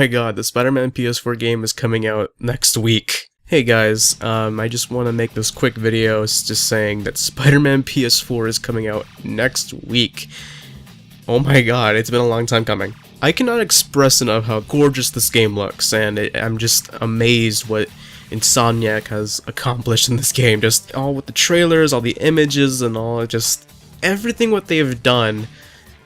my god, the Spider-Man PS4 game is coming out next week. Hey guys, I just want to make this quick video just saying that Spider-Man PS4 is coming out next week. Oh my god, it's been a long time coming. I cannot express enough how gorgeous this game looks, and I'm just amazed what Insomniac has accomplished in this game. Just all with the trailers, all the images, and all, just everything what they've done.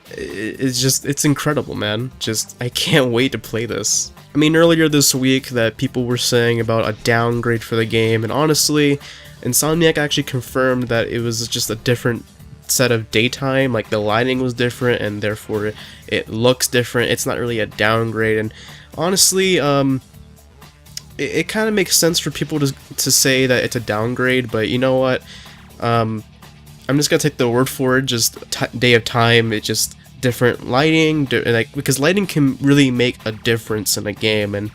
It's incredible, man. I can't wait to play this. I mean, earlier this week that people were saying about a downgrade for the game, and honestly, Insomniac actually confirmed that it was just a different set of daytime, like the lighting was different, and therefore it looks different. It's not really a downgrade, and honestly, it kind of makes sense for people to say that it's a downgrade, but you know what? I'm just gonna take the word for it. Just day of time. It's just different lighting, because lighting can really make a difference in a game. And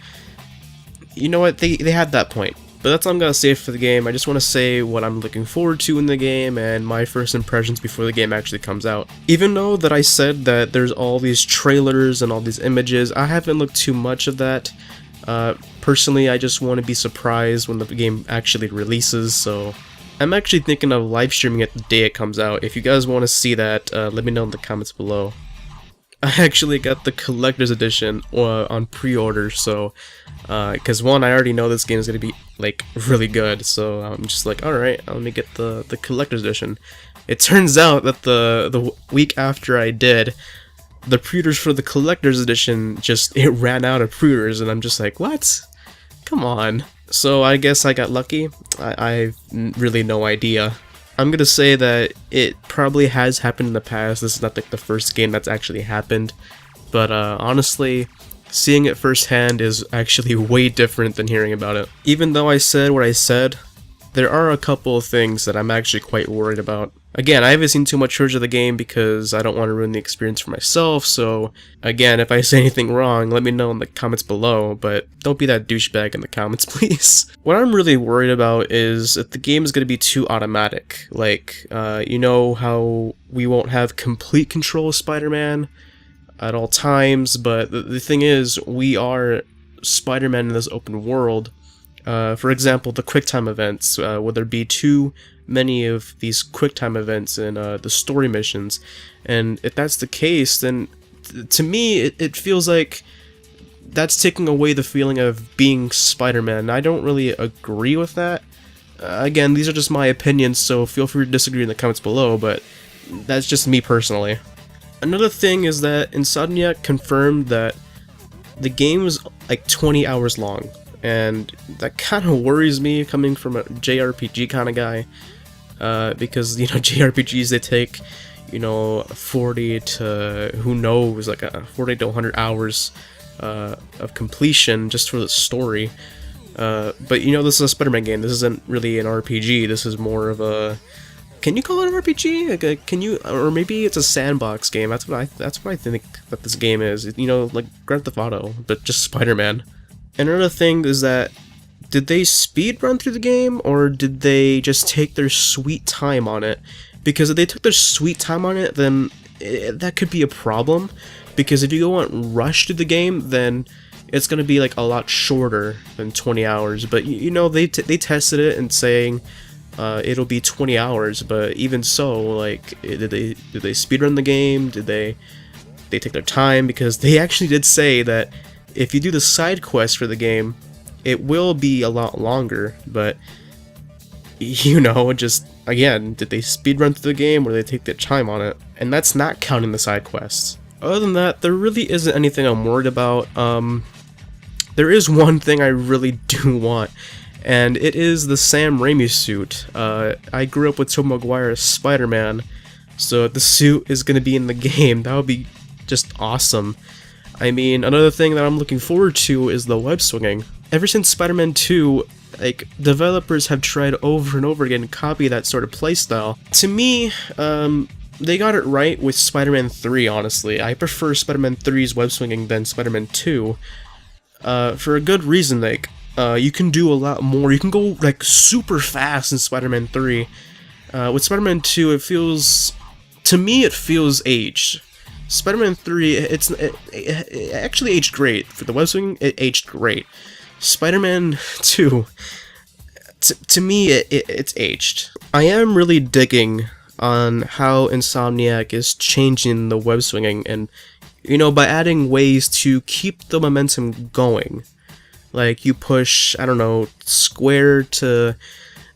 you know what? They had that point. But that's all I'm gonna say for the game. I just want to say what I'm looking forward to in the game and my first impressions before the game actually comes out. Even though that I said that there's all these trailers and all these images, I haven't looked too much of that. Personally, I just want to be surprised when the game actually releases. So I'm actually thinking of live streaming it the day it comes out. If you guys want to see that, let me know in the comments below. I actually got the collector's edition on pre-order, so because one, I already know this game is gonna be like really good, so I'm just like, all right, let me get the collector's edition. It turns out that the week after I did, the pre-orders for the collector's edition it ran out of pre-orders, and I'm just like, what? Come on. So I guess I got lucky. I really no idea. I'm gonna say that it probably has happened in the past. This is not like the first game that's actually happened, but honestly, seeing it firsthand is actually way different than hearing about it. Even though I said what I said, there are a couple of things that I'm actually quite worried about. Again, I haven't seen too much footage of the game because I don't want to ruin the experience for myself, so again, if I say anything wrong, let me know in the comments below, but don't be that douchebag in the comments, please. What I'm really worried about is if the game is going to be too automatic. Like, you know how we won't have complete control of Spider-Man at all times, but the thing is, we are Spider-Man in this open world. For example, the QuickTime events, would there be too many of these QuickTime events in the story missions? And if that's the case, then to me it feels like that's taking away the feeling of being Spider-Man. I don't really agree with that. Again, these are just my opinions, so feel free to disagree in the comments below, but that's just me personally. Another thing is that Insomniac confirmed that the game was like 20 hours long. And that kind of worries me coming from a JRPG kind of guy, because, you know, JRPGs, they take, you know, 40 to, who knows, like 40 to 100 hours of completion just for the story. But, you know, this is a Spider-Man game. This isn't really an RPG. This is more of a, can you call it an RPG? Like can you, or maybe it's a sandbox game. That's what I think that this game is. You know, like Grand Theft Auto, but just Spider-Man. Another thing is that, did they speed run through the game, or did they just take their sweet time on it? Because if they took their sweet time on it, then that could be a problem. Because if you go on rush through the game, then it's going to be like a lot shorter than 20 hours. But you know, they tested it and saying it'll be 20 hours. But even so, like, did they speed run the game? Did they take their time? Because they actually did say that if you do the side quest for the game, it will be a lot longer, but, you know, just, again, did they speedrun through the game, or did they take their time on it? And that's not counting the side quests. Other than that, there really isn't anything I'm worried about. There is one thing I really do want, and it is the Sam Raimi suit. I grew up with Tobey Maguire as Spider-Man, so if the suit is going to be in the game, that would be just awesome. I mean, another thing that I'm looking forward to is the web swinging. Ever since Spider-Man 2, like, developers have tried over and over again to copy that sort of playstyle. To me, they got it right with Spider-Man 3, honestly. I prefer Spider-Man 3's web swinging than Spider-Man 2. For a good reason, like, you can do a lot more. You can go, like, super fast in Spider-Man 3. With Spider-Man 2, it feels, to me, it feels aged. Spider-Man 3, it actually aged great. For the web swinging, it aged great. Spider-Man 2, to me, it's aged. I am really digging on how Insomniac is changing the web swinging, and you know, by adding ways to keep the momentum going. Like you push, I don't know, square to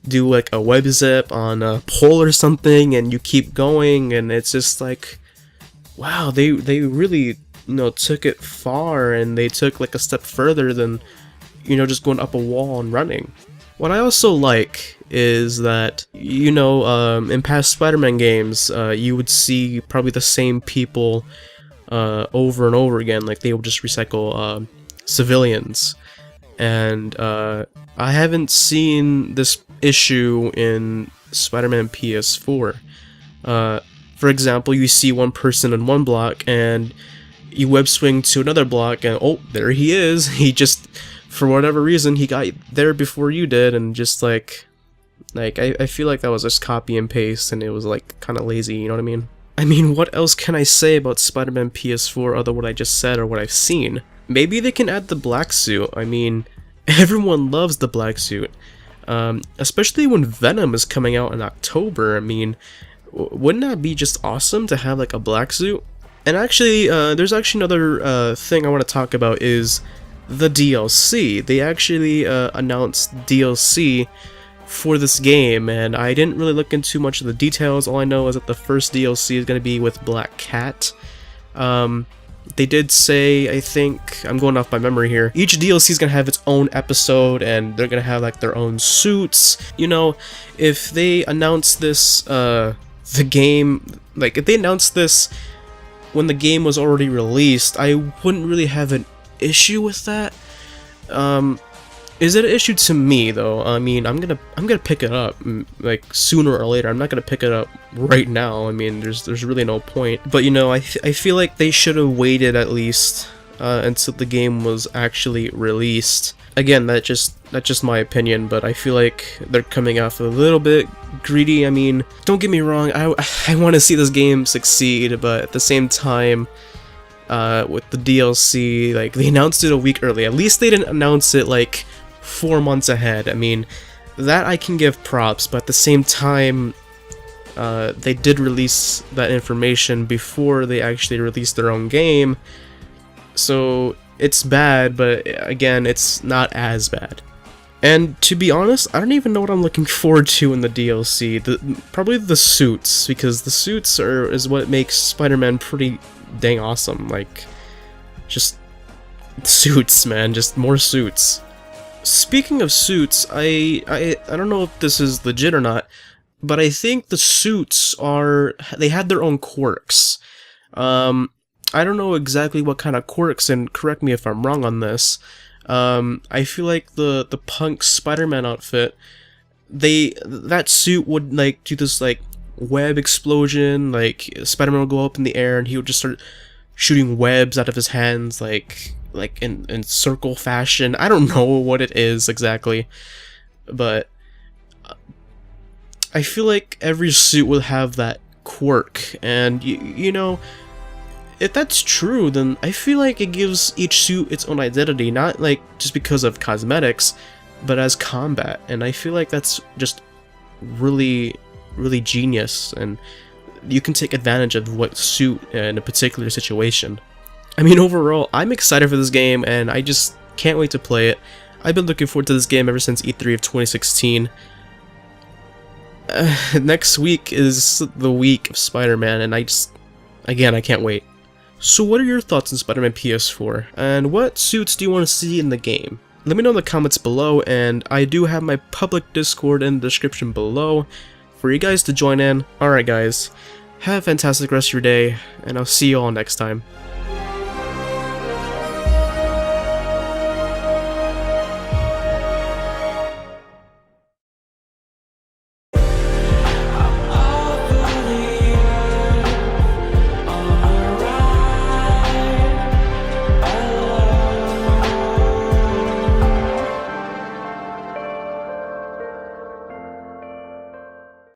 do like a web zip on a pole or something, and you keep going, and it's just like, wow, they really, you know, took it far, and they took like a step further than, you know, just going up a wall and running. What I also like is that, you know, in past Spider-Man games, you would see probably the same people over and over again. Like they would just recycle civilians, and I haven't seen this issue in Spider-Man PS4. For example, you see one person in one block, and you web swing to another block, and oh, there he is. He just, for whatever reason, he got there before you did, and just like I feel like that was just copy and paste, and it was like kind of lazy, you know what I mean? I mean, what else can I say about Spider-Man PS4 other than what I just said or what I've seen? Maybe they can add the black suit. I mean, everyone loves the black suit. Especially when Venom is coming out in October. I mean, wouldn't that be just awesome to have like a black suit? And actually, there's actually another thing I want to talk about is the DLC. They actually announced DLC for this game, and I didn't really look into much of the details. All I know is that the first DLC is going to be with Black Cat. They did say, I think, I'm going off my memory here, each DLC is going to have its own episode, and they're going to have like their own suits. You know, if they announce this, the game, like if they announced this when the game was already released, I wouldn't really have an issue with that. Is it an issue to me though? I mean, I'm gonna pick it up like sooner or later. I'm not gonna pick it up right now. I mean, there's really no point. But you know, I feel like they should have waited at least until the game was actually released. Again, that's just my opinion, but I feel like they're coming off a little bit greedy. I mean, don't get me wrong, I want to see this game succeed, but at the same time, with the DLC, like they announced it a week early. At least they didn't announce it like 4 months ahead. I mean, that I can give props, but at the same time, they did release that information before they actually released their own game, so it's bad, but again, it's not as bad. And to be honest, I don't even know what I'm looking forward to in the DLC. Probably the suits, because the suits is what makes Spider-Man pretty dang awesome. Like, just suits, man, just more suits. Speaking of suits, I don't know if this is legit or not, but I think the suits they had their own quirks. I don't know exactly what kind of quirks, and correct me if I'm wrong on this. I feel like the punk Spider-Man outfit, that suit would like do this like web explosion, like Spider-Man would go up in the air and he would just start shooting webs out of his hands, like in circle fashion. I don't know what it is exactly, but I feel like every suit will have that quirk, and you know, if that's true, then I feel like it gives each suit its own identity, not like just because of cosmetics, but as combat. And I feel like that's just really, really genius, and you can take advantage of what suit in a particular situation. I mean, overall, I'm excited for this game, and I just can't wait to play it. I've been looking forward to this game ever since E3 of 2016. Next week is the week of Spider-Man, and again, I can't wait. So what are your thoughts on Spider-Man PS4, and what suits do you want to see in the game? Let me know in the comments below, and I do have my public Discord in the description below for you guys to join in. Alright guys, have a fantastic rest of your day, and I'll see you all next time.